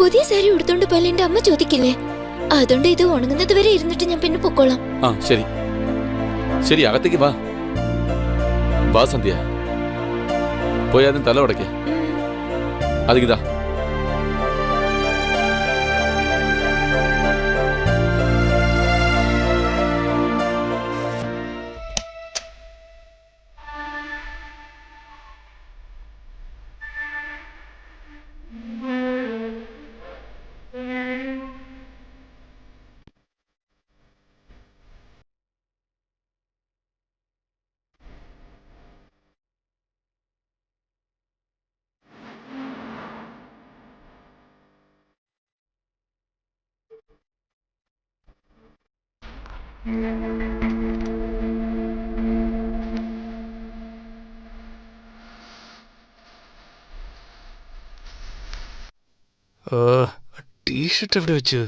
പുതിയ സാരി ഉടുത്തോണ്ട് പോയാൽ എന്റെ അമ്മ ചോദിക്കില്ലേ? അതുകൊണ്ട് ഇത് ഉണങ്ങുന്നത് വരെ ഇരുന്നിട്ട് ഞാൻ പിന്നെ പൊക്കോളാം. ആ ശരി ശരി, അകത്തേക്ക് വാ. വാ സന്ധ്യ, പോയി ആദ്യം തല ഉടക്കേ. അതിതാ ടീഷർട്ട് എവിടെ വെച്ചു?